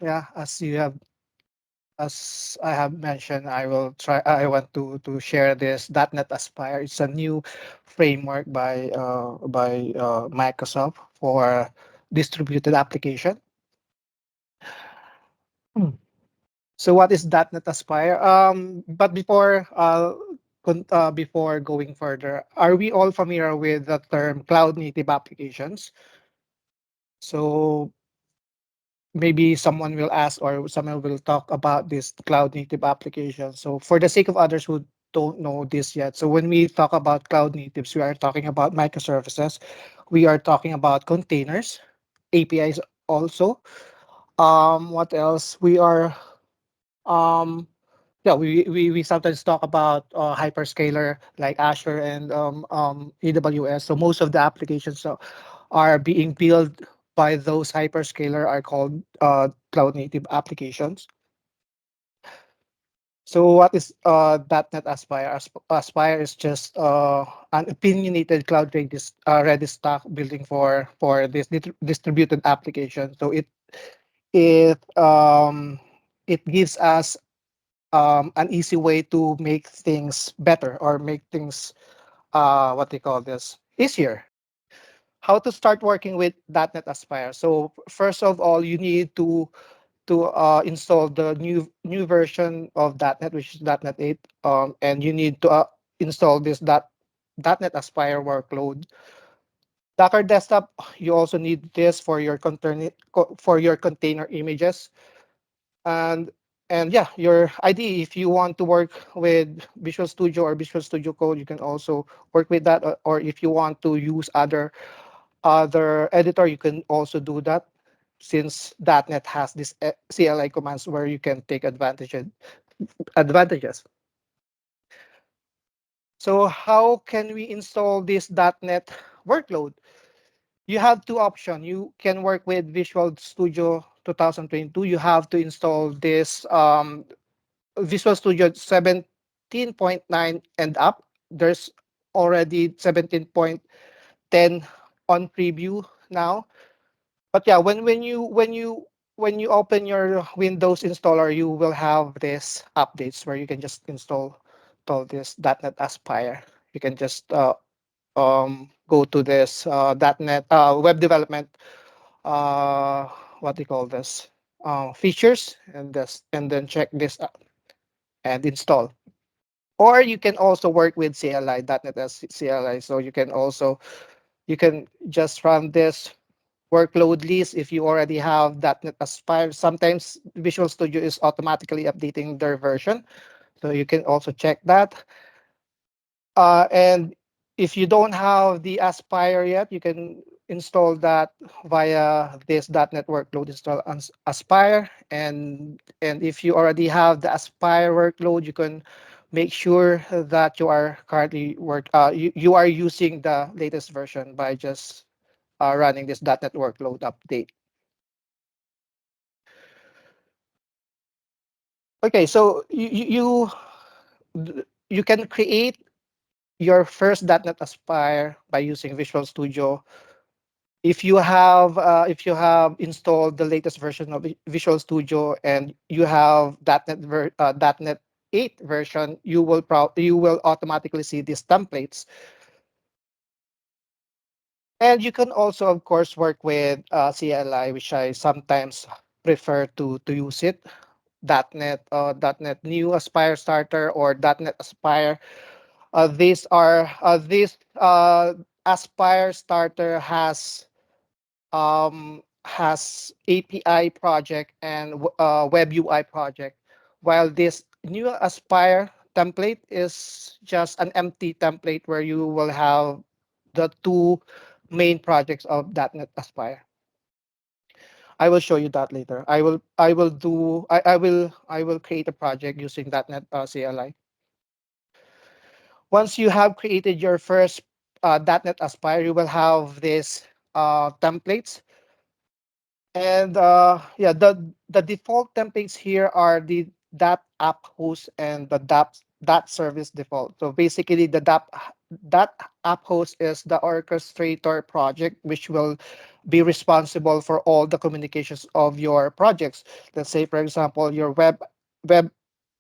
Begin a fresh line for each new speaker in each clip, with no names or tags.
Yeah, as I have mentioned, I will try. I want to share this .NET Aspire. It's a new framework by Microsoft for distributed application. Hmm. So what is .NET Aspire? But before going further, are we all familiar with the term cloud native applications? So maybe someone will ask or someone will talk about this cloud native application. So for the sake of others who don't know this yet, so when we talk about cloud natives, we are talking about microservices. We are talking about containers, APIs also. What else? We are um yeah, we sometimes talk about hyperscaler like Azure and AWS. So most of the applications are being built by those hyperscaler are called cloud native applications. So what is .NET Aspire? Aspire is just an opinionated cloud Redis stack building for this distributed application. So it um, it gives us an easy way to make things better or make things what they call this easier. How to start working with .NET Aspire? So first of all, you need to install the new version of .NET, which is .NET 8, and you need to install this .NET Aspire workload. Docker Desktop, you also need this for your container images. and and yeah, your IDE, if you want to work with Visual Studio or Visual Studio Code, you can also work with that, or if you want to use other editor, you can also do that, since .NET has this CLI commands where you can take advantages. So how can we install this .NET workload? You have two options. You can work with Visual Studio 2022. You have to install this Visual Studio 17.9 and up. There's already 17.10 on preview now. But yeah, when you open your Windows installer, you will have this updates where you can just install this .NET Aspire. You can just go to this .NET web development, uh what do you call this, features, and then check this and install. Or you can also work with CLI, .NET as CLI. So you can just run this workload list if you already have .NET Aspire. Sometimes Visual Studio is automatically updating their version, so you can also check that. And if you don't have the Aspire yet, you can install that via this .NET workload install Aspire. And if you already have the Aspire workload, you can make sure that you are currently you are using the latest version by just running this .NET workload update. Okay, so you can create your first .NET Aspire by using Visual Studio. If you have installed the latest version of Visual Studio and you have .NET 8 version, you will automatically see these templates. And you can also, of course, work with CLI, which I sometimes prefer to use it. .NET New Aspire Starter or .NET Aspire. This Aspire Starter has API project and web UI project, while this new Aspire template is just an empty template where you will have the two main projects of .NET Aspire. I will show you that later. I will create a project using .NET CLI. Once you have created your first .NET Aspire, you will have this templates. And yeah, the default templates here are the that app host and the that service default. So basically, that app host is the orchestrator project, which will be responsible for all the communications of your projects. Let's say, for example, your web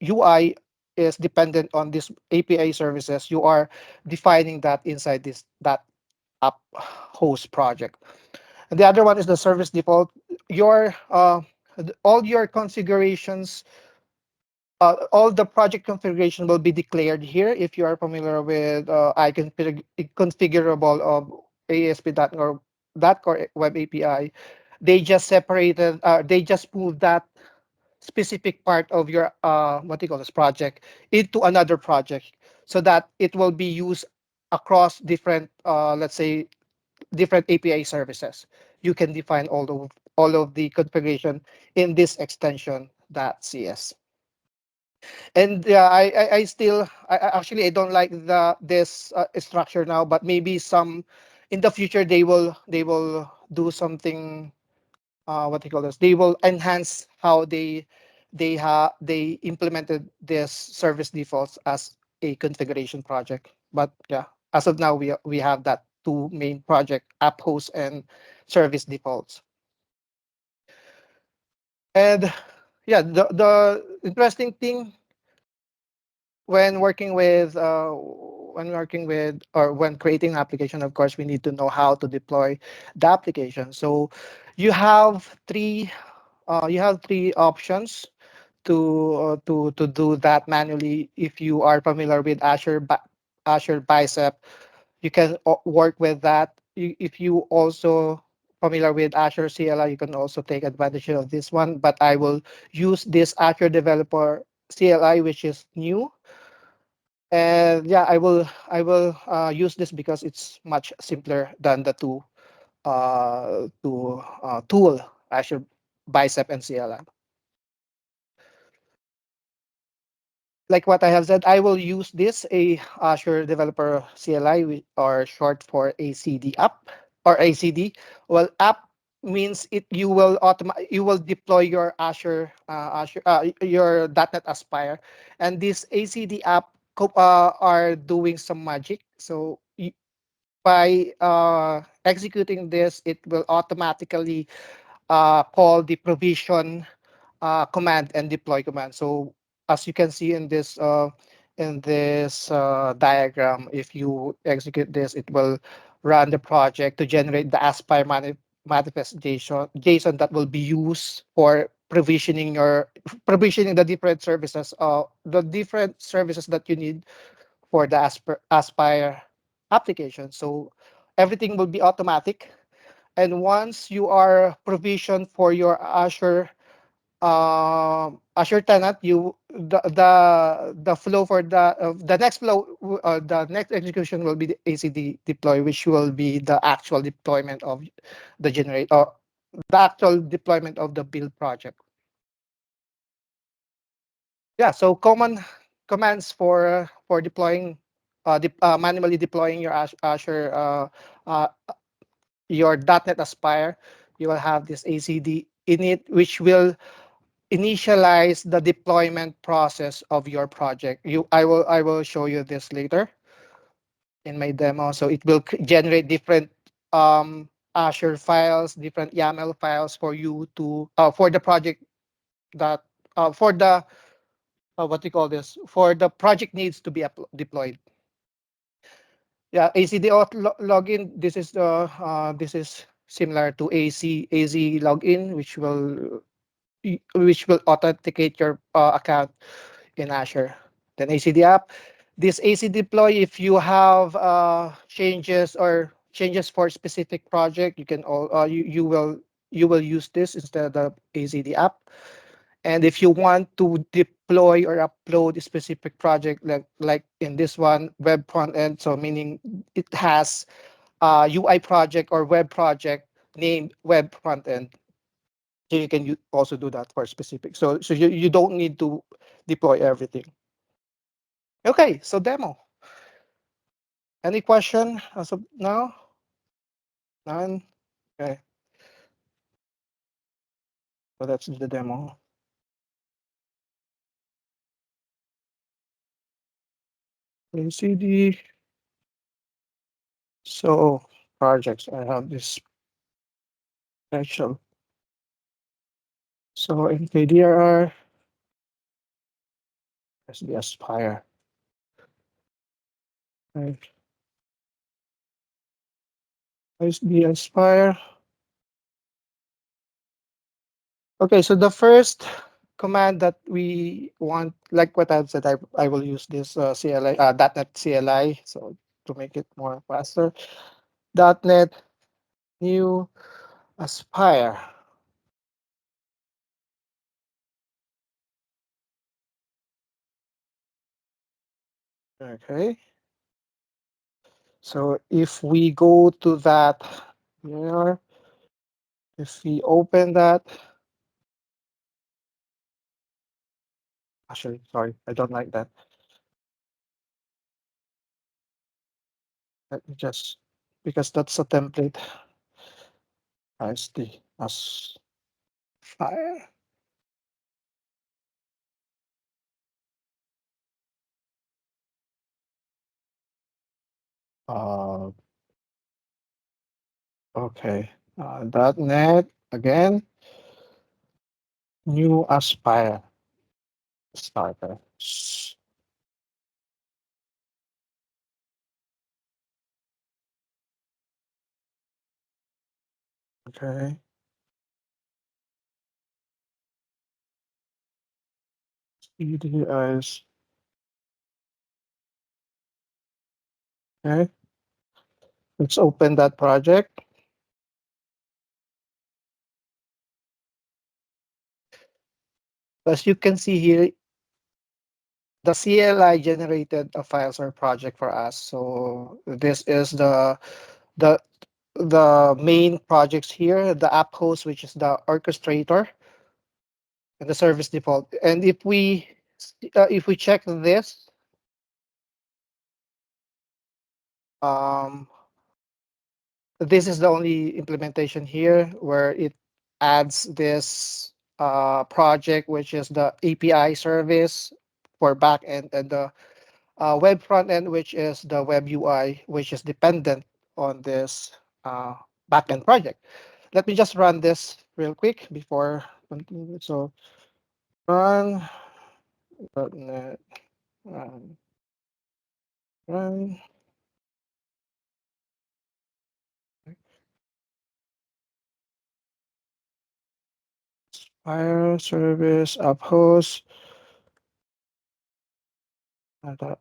UI is dependent on this API services. You are defining that inside this that app host project. And the other one is the service default. Your all your configurations, all the project configuration will be declared here. If you are familiar with configurable of ASP.NET Web API, they just separated. They just moved that specific part of your what do you call this project into another project, so that it will be used across different, let's say, different API services. You can define all of the configuration in this extension .cs. And yeah, I still actually I don't like this structure now, but maybe some in the future they will do something, what do you call this, they will enhance how they implemented this service defaults as a configuration project. But yeah, as of now we have that two main project: app host and service defaults. And yeah, the interesting thing when working with or when creating an application, of course we need to know how to deploy the application. So you have three options to do that manually. If you are familiar with Azure Bicep, you can work with that. If you also familiar with Azure CLI, you can also take advantage of this one. But I will use this Azure Developer CLI, which is new. And yeah, I will use this because it's much simpler than the tool Azure Bicep and CLI. Like what I have said, I will use this a Azure Developer CLI, or short for ACD app or ACD. Well, app means it you will deploy your your .NET Aspire, and this ACD app are doing some magic. So by executing this, it will automatically call the provision command and deploy command. So as you can see in this diagram, if you execute this, it will run the project to generate the Aspire manifestation JSON that will be used for provisioning the different services that you need for the Aspire application. So everything will be automatic. And once you are provisioned for your Azure tenant, the flow for the next the next execution will be the ACD deploy, which will be the actual deployment of the generate or the actual deployment of the build project. Yeah, so common commands for deploying, manually deploying your Azure uh, your .NET Aspire. You will have this ACD init, which will initialize the deployment process of your project. I will show you this later in my demo. So it will generate different Azure files, different YAML files for you to for the project that for the what do you call this, for the project needs to be deployed. Yeah, ACD login. This is similar to AZ login, which will authenticate your account in Azure. Then ACD app. This AC deploy, if you have changes for specific project, you will use this instead of ACD app. And if you want to deploy or upload a specific project, like in this one, web front end, so meaning it has UI project or web project named web front end. So you can also do that for specific. So you don't need to deploy everything. Okay, so demo. Any question as of now? None? Okay, so that's the demo. ACD. So projects, I have this actual. So in KDRR, let's be Aspire. Right. Let's be Aspire. Okay, so the first command that we want, like what I've said, I will use this CLI, .NET CLI, so to make it more faster. .NET new Aspire. Okay, so if we go to that here, if we open that, actually, sorry, I don't like that. Let me just, because that's a template. SD Aspire. Uh, okay, .NET again, new Aspire starter. Okay, EDIs. Okay, let's open that project. As you can see here, the CLI generated a files or project for us. So this is the the main projects here, the app host, which is the orchestrator, and the service default. And if we check this, um, this is the only implementation here where it adds this project, which is the API service for backend, and the web front end, which is the web UI, which is dependent on this backend project. Let me just run this real quick before continue. So run .NET run run fire service app host. Okay.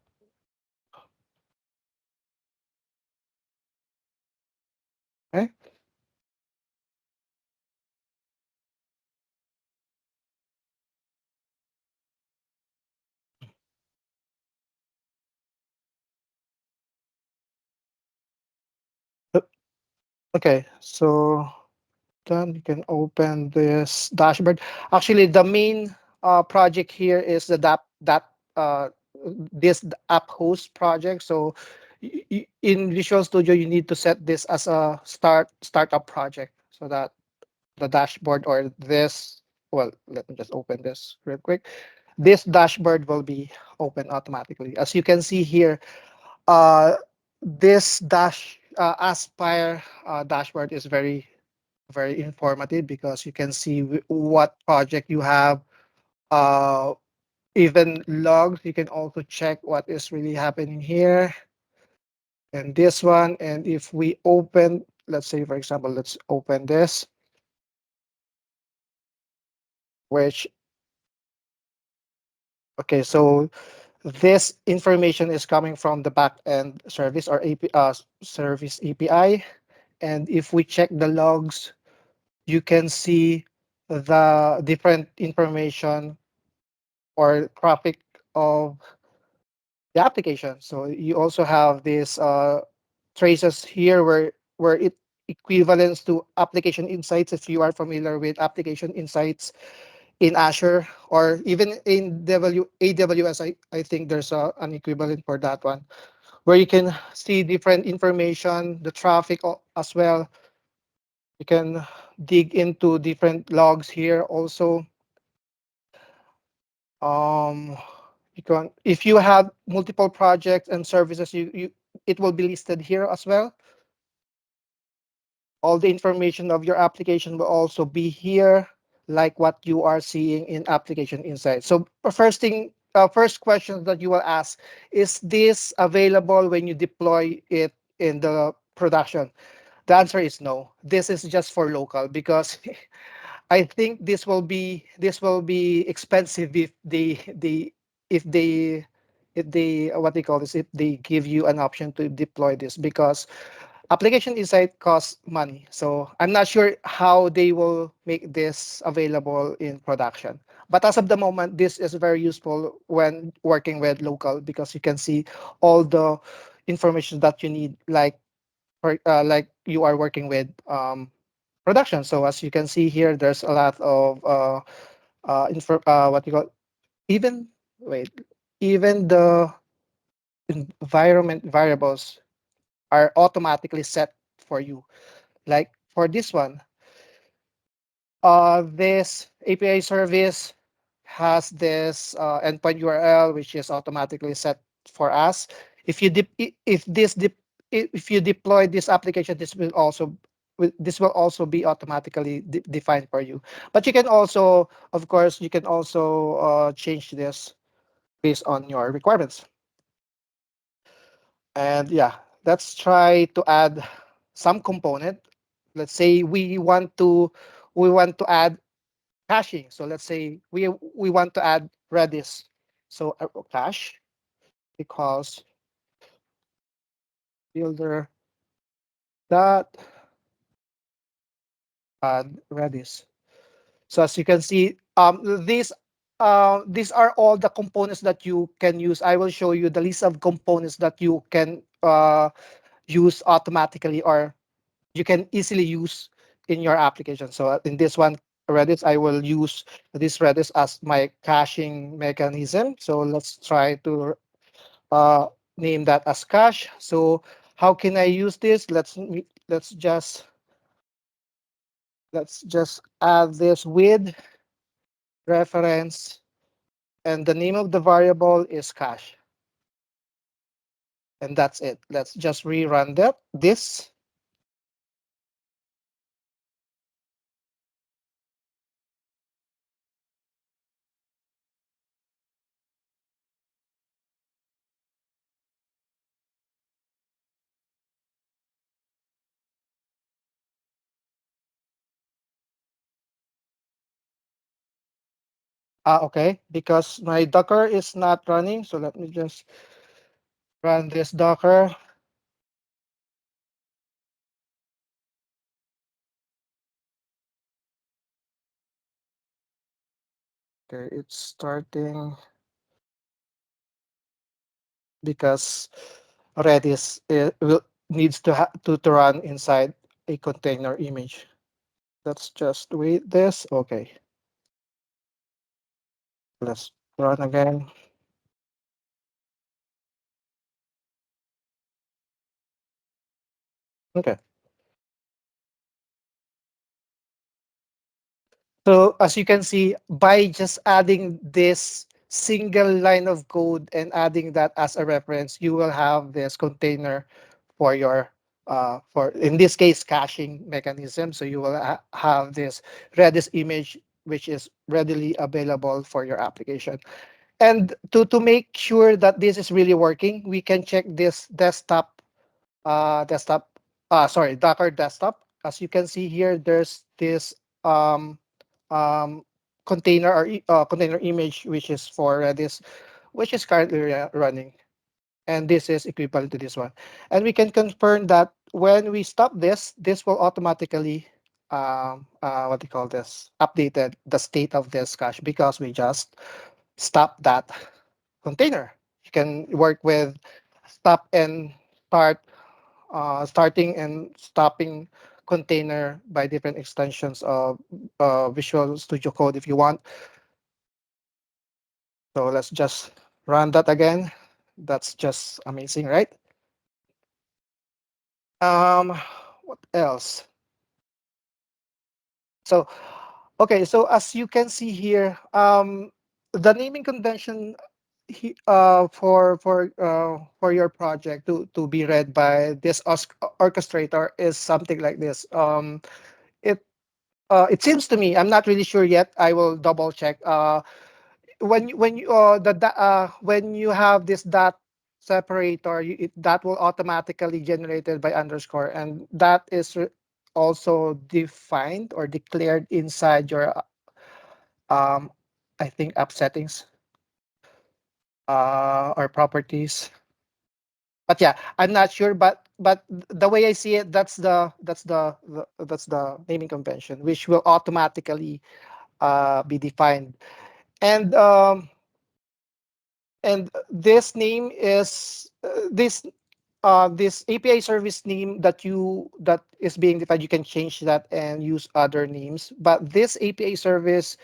Uh, Okay. So then you can open this dashboard. Actually, the main project here is the that this app host project. So in Visual Studio, you need to set this as a startup project so that the dashboard or this, well, let me just open this real quick. This dashboard will be open automatically. As you can see here, this Aspire dashboard is very informative because you can see what project you have, uh, even logs. You can also check what is really happening here and this one. And if we open, let's say, for example, let's open this, which, okay, so this information is coming from the backend service or service API. And if we check the logs, you can see the different information or traffic of the application. So you also have these traces here where it equivalents to application insights. If you are familiar with application insights in Azure or even in AWS, I think there's an equivalent for that one where you can see different information, the traffic as well. You can dig into different logs here also. Um, you can, if you have multiple projects and services, you it will be listed here as well. All the information of your application will also be here, like what you are seeing in application insight. So first thing, first question that you will ask, is this available when you deploy it in the production? The answer is no. This is just for local because I think this will be expensive if if they they what they call this, if they give you an option to deploy this, because application insight costs money. So I'm not sure how they will make this available in production. But as of the moment, this is very useful when working with local, because you can see all the information that you need, like you are working with production. So as you can see here, there's a lot of what you call, even wait even the environment variables are automatically set for you. Like for this one, this API service has this endpoint URL, which is automatically set for us. If you if you deploy this application, this will also be automatically defined for you. But you can also, of course, you can also change this based on your requirements. And yeah, let's try to add some component. Let's say we want to add caching. So let's say we want to add Redis. So cache equals builder dot add Redis. So as you can see, these are all the components that you can use. I will show you the list of components that you can use automatically, or you can easily use in your application. So in this one, Redis, I will use this Redis as my caching mechanism. So let's try to uh, name that as cache. So how can I use this? Let's just add this with reference, and the name of the variable is cache, and that's it. Let's just rerun this. Okay, because my Docker is not running, so let me just run this Docker. Okay, it's starting because Redis needs to run inside a container image. Let's just wait this. Okay, let's run again. Okay. So as you can see, by just adding this single line of code and adding that as a reference, you will have this container for your for, in this case, caching mechanism. So you will have this Redis image, which is readily available for your application. And to make sure that this is really working, we can check this desktop, sorry, Docker desktop. As you can see here, there's this um, um, container, or container image, which is for Redis, which is currently running. And this is equivalent to this one. And we can confirm that when we stop this, this will automatically, what do you call this, updated the state of this cache, because we just stop that container. You can work with stop and start, starting and stopping container by different extensions of Visual Studio Code if you want. So let's just run that again. That's just amazing, right? Um, what else? So, okay, so as you can see here, the naming convention for your project to be read by this orchestrator is something like this. It it seems to me, I'm not really sure yet. I will double check. When you when you have this dot separator, that will automatically generated by underscore, and that is also defined or declared inside your um I think app settings or properties. But yeah, I'm not sure. But the way I see it, that's the naming convention, which will automatically be defined. And this name is this API service name that is being defined. You can change that and use other names. But this API service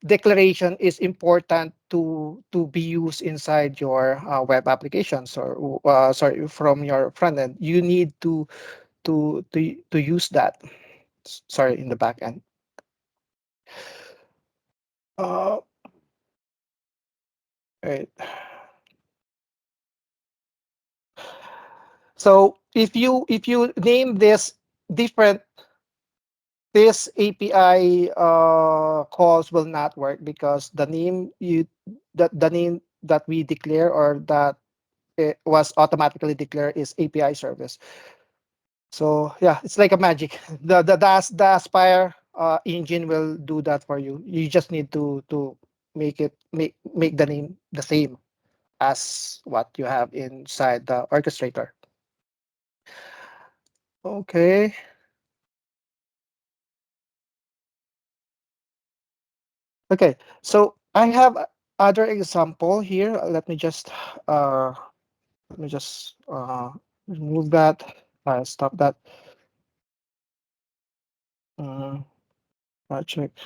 declaration is important to be used inside your web applications, or sorry, from your front end. You need to use that. Sorry, in the back end. Uh, right. So if you name this different, this API calls will not work because the name that we declare, or that it was automatically declared, is API service. So yeah, it's like a magic. The Aspire engine will do that for you. You just need to make the name the same as what you have inside the orchestrator. Okay. Okay. So I have other example here. Uh let me just remove that. Stop that. Uh, project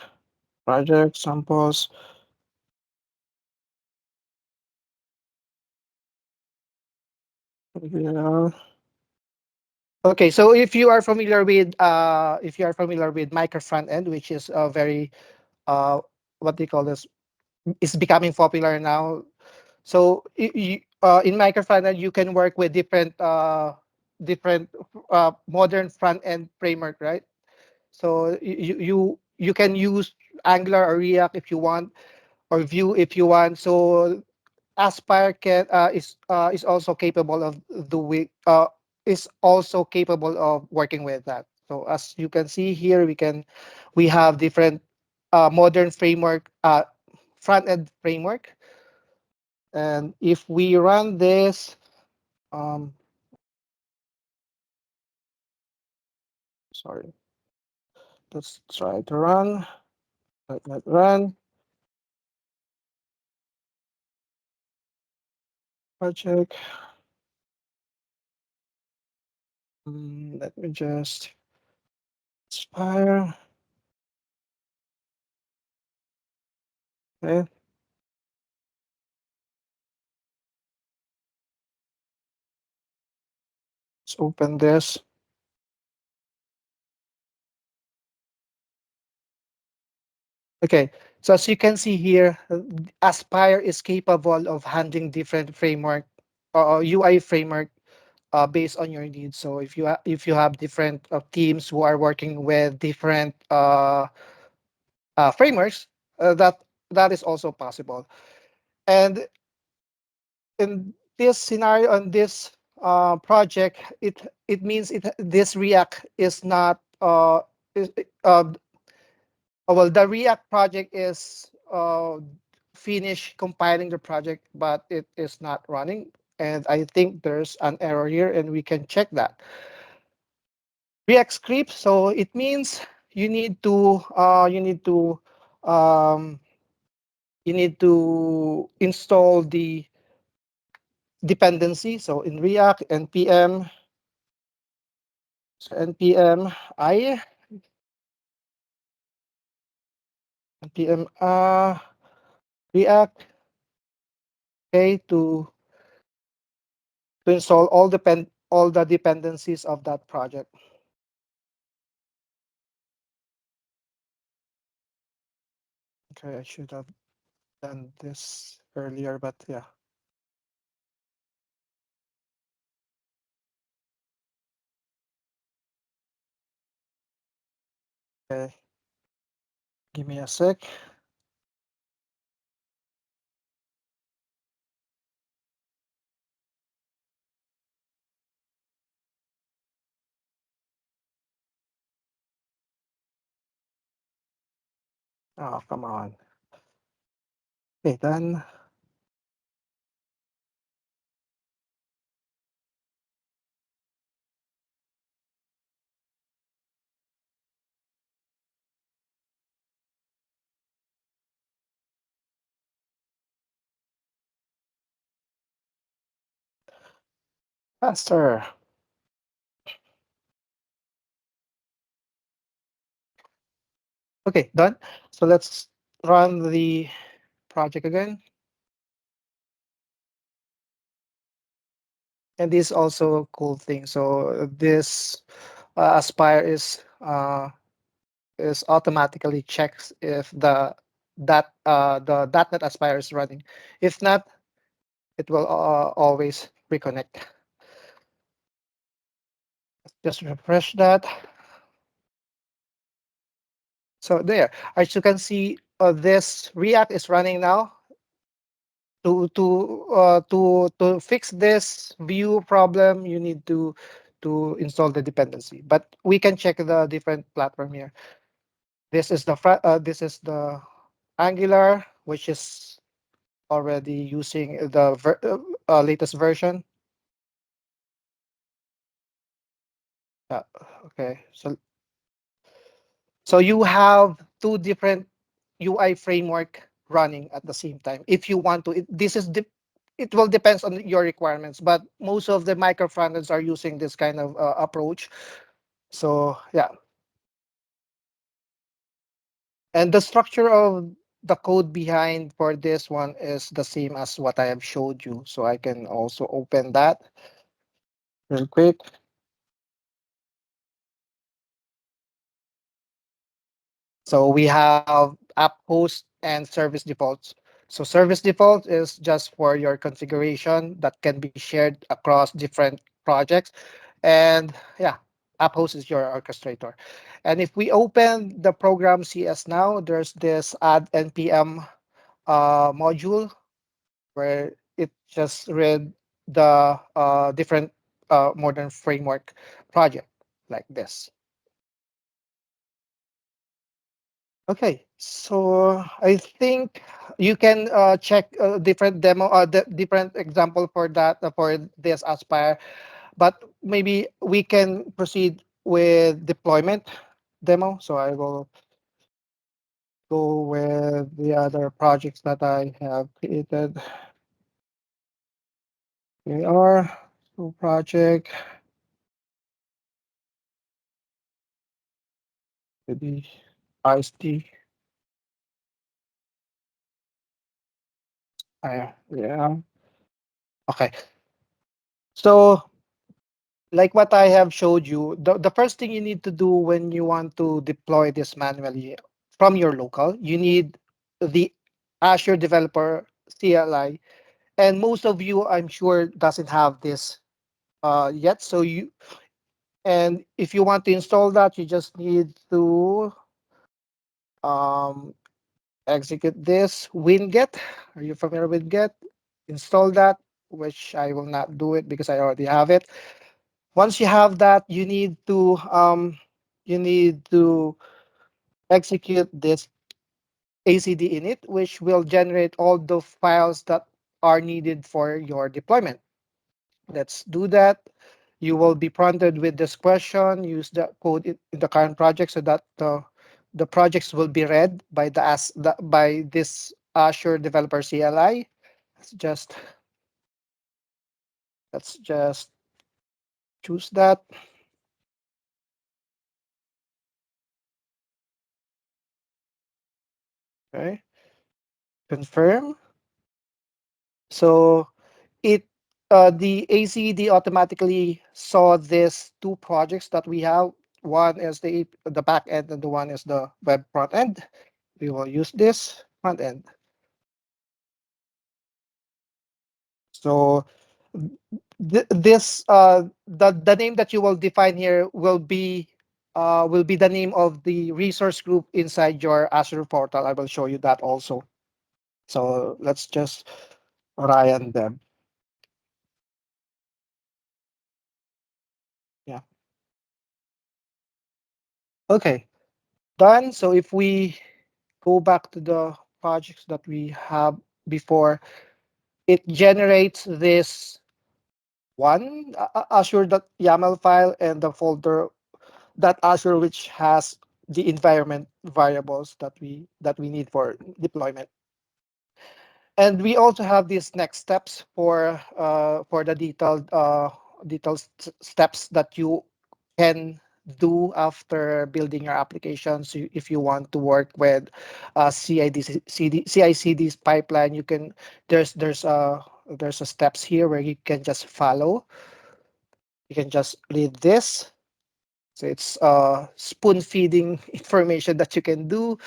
project samples. Yeah. Okay, so if you are familiar with micro front end, which is a very what do you call this, is becoming popular now. So in micro front end, you can work with different modern front end framework, right? So you can use Angular or React if you want, or Vue if you want. So Aspire is also capable of is also capable of working with that. So as you can see here, we have different modern framework, front end framework, and if we run this, um, sorry, let's try to run. Let run project. Let me just Aspire. Okay, let's open this. Okay, so as you can see here, Aspire is capable of handling different framework or UI framework based on your needs. So if you have different teams who are working with different frameworks, that is also possible. And in this scenario, on this project, it means this React is not is, well, the React project is finished compiling the project, but it is not running. And I think there's an error here, and we can check that. React script. So it means you need to um, install the dependency. So in React npm, so npm I npm React, okay, to install all the dependencies of that project. Okay, I should have. done this earlier, but yeah. Okay, give me a sec. Oh, come on. Okay, done. Faster. Okay, done. So let's run the project again. And this also a cool thing. So this Aspire is automatically checks if the .NET Aspire is running. If not, it will always reconnect. Just refresh that. So there, as you can see, this React is running now. To fix this view problem, you need to install the dependency. But we can check the different platform here. This is the Angular, which is already using the latest version. Yeah, okay. So you have two different UI framework running at the same time. If you want to, it will depends on your requirements, but most of the micro frontends are using this kind of approach. So yeah, and the structure of the code behind for this one is the same as what I have showed you. So I can also open that real quick. So we have app host and service defaults. So service default is just for your configuration that can be shared across different projects. And yeah, app host is your orchestrator. And if we open the program CS now, there's this add npm module where it just read the different modern framework project like this. Okay, so I think you can check different different example for that for this Aspire, but maybe we can proceed with deployment demo. So I will go with the other projects that I have created. Here we are, so project, maybe IST. Yeah. Okay. So like what I have showed you, the first thing you need to do when you want to deploy this manually from your local, you need the Azure Developer CLI. And most of you, I'm sure, doesn't have this yet. And if you want to install that, you just need to um, execute this winget. Are you familiar with get? Install that, which I will not do it because I already have it. Once you have that, you need to execute this ACD init, which will generate all the files that are needed for your deployment. Let's do that. You will be prompted with this question. Use the code in the current project so that the projects will be read by by this Azure Developer CLI. Let's just let's just choose that. Okay, confirm. So it the ACD automatically saw these two projects that we have. One is the back end and the one is the web front end. We will use this front end. So this the name that you will define here will be the name of the resource group inside your Azure portal. I will show you that also. So let's just run them. Yeah. Okay. Done. So if we go back to the projects that we have before, it generates this one Azure.yaml file and the folder that Azure which has the environment variables that we need for deployment. And we also have these next steps for the detailed steps that you can do after building your applications. If you want to work with CI/CD pipeline, you can there's a steps here where you can just follow. You can just read this. So it's spoon feeding information that you can do.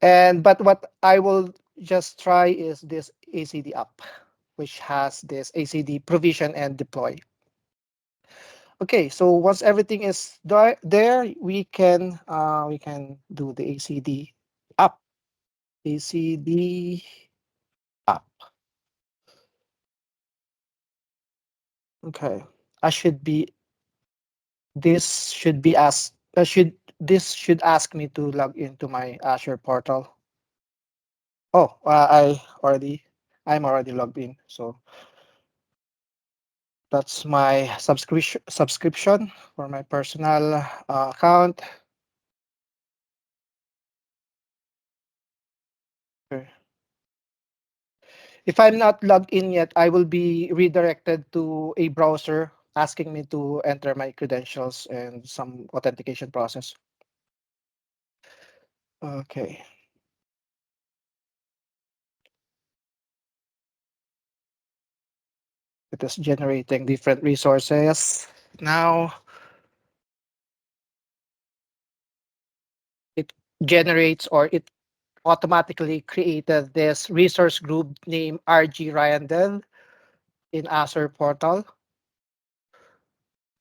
And but what I will just try is this ACD app, which has this ACD provision and deploy. Okay, so once everything is there, we can do the ACD app. ACD app. Okay, I should be this should be asked. Should this should ask me to log into my Azure portal? Oh, I'm already logged in. So that's my subscription for my personal account. Okay. If I'm not logged in yet, I will be redirected to a browser asking me to enter my credentials and some authentication process. Okay, it is generating different resources. Now it generates or it automatically created this resource group named RG Ryan Dev in Azure portal.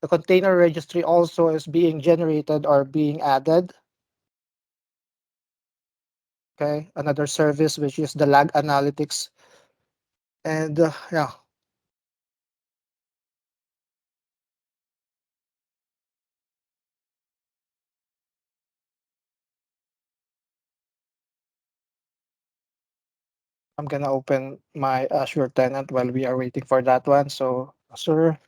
The container registry also is being generated or being added. Okay, another service which is the lag analytics. And yeah, I'm gonna open my Azure tenant while we are waiting for that one. So Azure,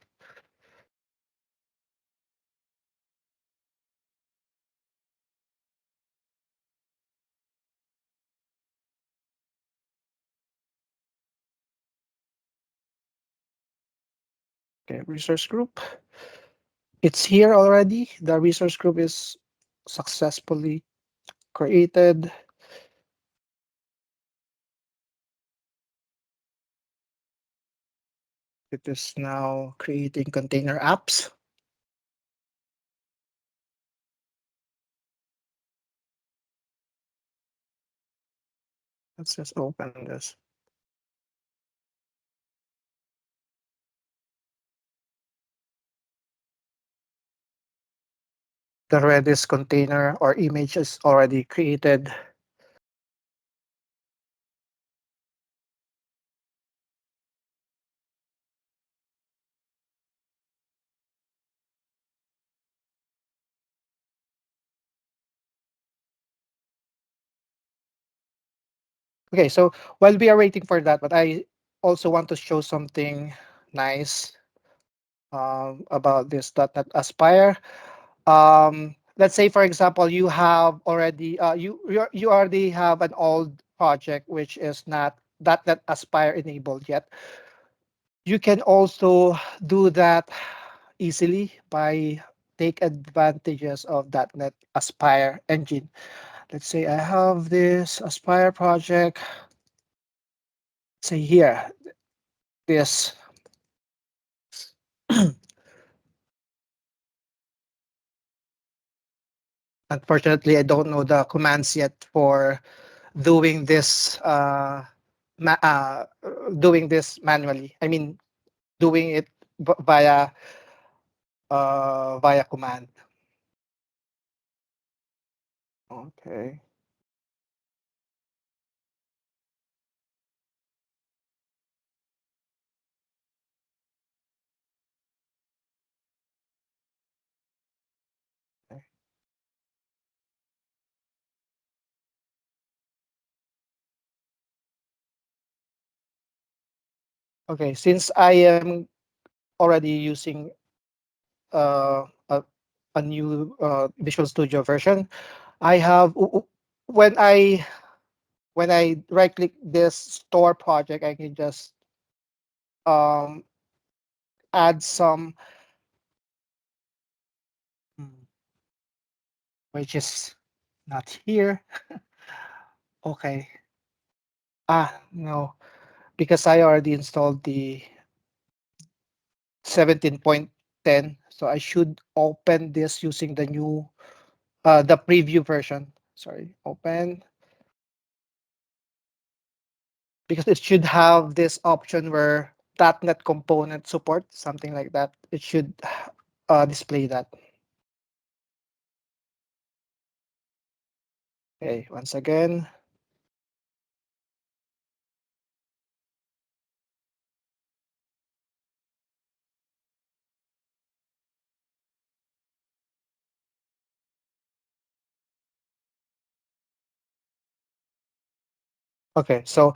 okay, resource group. It's here already. The resource group is successfully created. It is now creating container apps. Let's just open this. The Redis container or image is already created. Okay, so while we are waiting for that, but I also want to show something nice about this .NET Aspire. Let's say, for example, you have already you already have an old project which is not .NET Aspire enabled yet. You can also do that easily by take advantages of .NET Aspire engine. Let's say I have this Aspire project. Say here this. Unfortunately, I don't know the commands yet for doing this doing this manually. I mean, doing it via command. Okay. Okay, since I am already using uh, a, a new Visual Studio version, I have when I when I right click this store project, I can just um, add some, hmm, which is not here. Okay. No, because I already installed the 17.10, so I should open this using the new the preview version. Sorry, open, because it should have this option where .NET component support, something like that. It should display that. Okay, once again. Okay, so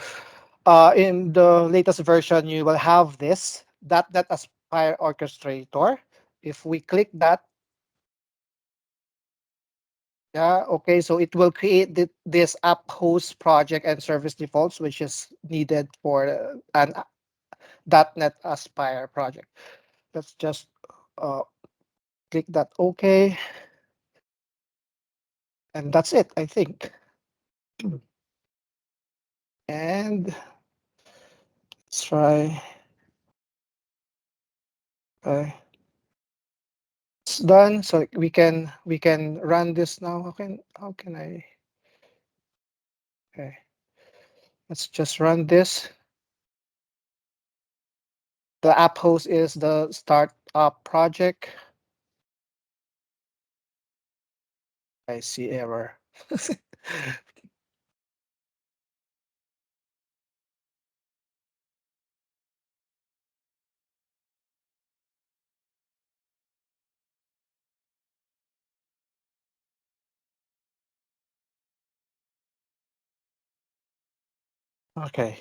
in the latest version, you will have this .NET Aspire Orchestrator. If we click that, yeah, okay, so it will create this app host project and service defaults, which is needed for an .NET Aspire project. Let's just uh, click that OK, and that's it, I think. And let's try. It's done, so we can run this now. How can I? Okay, let's just run this. The app host is the startup project. I see error. Okay.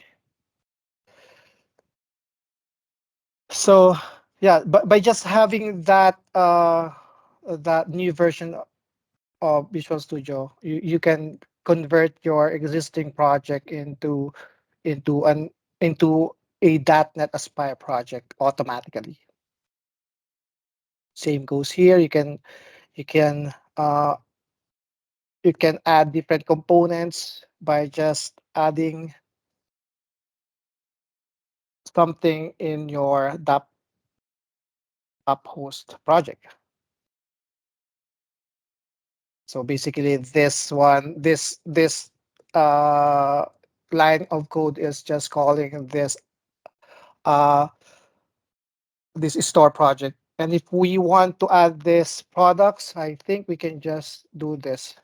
So yeah, but by just having that new version of Visual Studio, you can convert your existing project into an into a .NET Aspire project automatically. Same goes here. You can uh, you can add different components by just adding something in your app host project. So basically, this uh, line of code is just calling uh, this store project. And if we want to add this products, I think we can just do this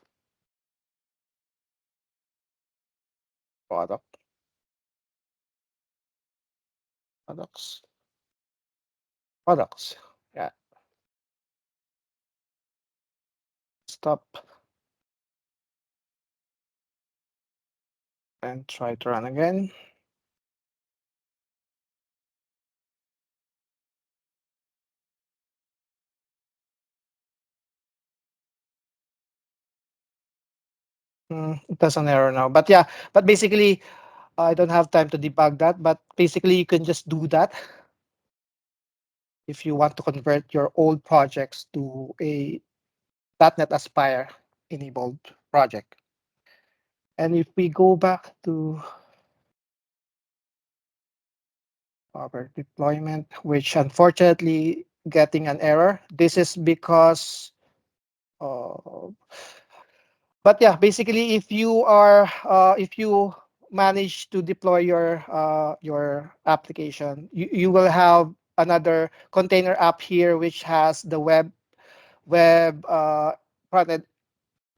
product products products. Yeah, stop and try to run again. It does an error now, but yeah, but basically, I don't have time to debug that. But basically, you can just do that if you want to convert your old projects to a .NET Aspire enabled project. And if we go back to our deployment, which unfortunately getting an error, this is because, uh, but yeah, basically, if you manage to deploy your application, you will have another container app here which has the web front end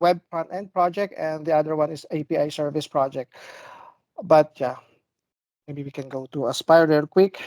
web front end project, and the other one is API service project. But yeah, maybe we can go to Aspire real quick.